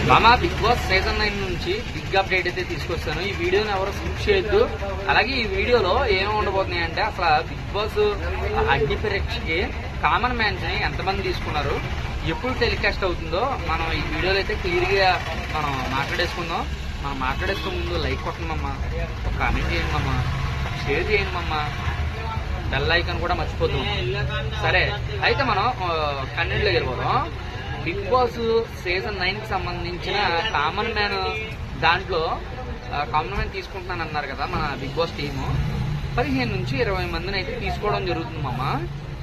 మామ big boss season 9 నుంచి big update అయితే తీసుకొస్తాను. ఈ వీడియోని ఎవరు స్కిప్ చేయొద్దు. అలాగే ఈ వీడియోలో ఏమి ఉండబోతున్నాయి అంటే అసలు బిగ్ బాస్ అగ్ని పరీక్షకి కామన్ మ్యాన్స్ ని ఎంతమంది తీసుకున్నారు, ఎప్పుడు టెలికాస్ట్ అవుతుందో మనం ఈ వీడియోలో అయితే క్లియర్ గా మనం మాట్లాడేసుకుందాం. మనం మాట్లాడేసుకునే ముందు లైక్ కొట్టమమ్మా, ఒక కామెంట్ చేయండి మమ్మా, షేర్ చేయండి మమ్మా, బెల్ ఐకాన్ కూడా మర్చిపోతాం. సరే అయితే మనం కంటెంట్ లోకి వెళ్ళిపోదాం. బిగ్ బాస్ సీజన్ 9 కి సంబంధించిన కామన్ మ్యాన్ దాంట్లో కామన్ మ్యాన్ తీసుకుంటున్నాను అన్నారు కదా మన బిగ్ బాస్ టీము. 15 నుంచి 20 మందిని అయితే తీసుకోవడం జరుగుతుంది మామ.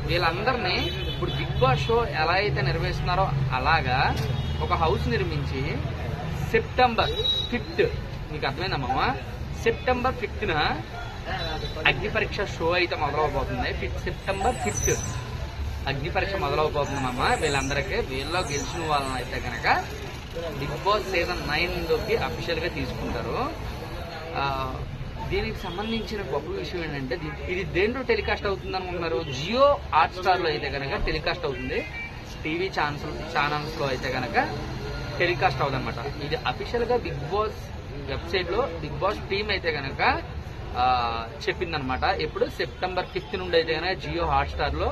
వీళ్ళందరినీ ఇప్పుడు బిగ్ బాస్ షో ఎలా అయితే నిర్వహిస్తున్నారో అలాగా ఒక హౌస్ నిర్మించి సెప్టెంబర్ 5th, మీకు అర్థమైందమ్మా, సెప్టెంబర్ 5th అగ్ని పరీక్ష షో అయితే మొదలవబోతుంది. సెప్టెంబర్ 5th అగ్ని పరీక్ష మొదలవబోతుందమ్మా. వీళ్ళందరికీ వీళ్ళలో గెలిచిన వాళ్ళని అయితే కనుక బిగ్ బాస్ సీజన్ 9 లోకి అఫీషియల్ గా తీసుకుంటారు. దీనికి సంబంధించిన గొప్ప విషయం ఏంటంటే ఇది దేంట్లో టెలికాస్ట్ అవుతుంది అనుకుంటున్నారు? జియో హాట్ స్టార్ లో అయితే కనుక టెలికాస్ట్ అవుతుంది. టీవీ ఛానల్స్ లో అయితే కనుక టెలికాస్ట్ అవుతుంది అనమాట. ఇది అఫీషియల్ గా బిగ్ బాస్ వెబ్సైట్ లో బిగ్ బాస్ టీమ్ అయితే కనుక చెప్పిందనమాట. ఎప్పుడు సెప్టెంబర్ 5th నుండి అయితే కనుక జియో హాట్ స్టార్ లో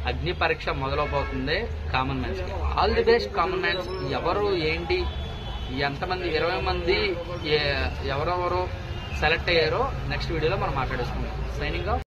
అగ్ని పరీక్ష మొదలవబోతుంది common mans. All the best common mans. ఎవరు ఏంటి ఎంతమంది 20 మంది ఎవరెవరు సెలెక్ట్ అయ్యారో నెక్స్ట్ వీడియోలో మనం మాట్లాడేసుకుందాం. Signing off.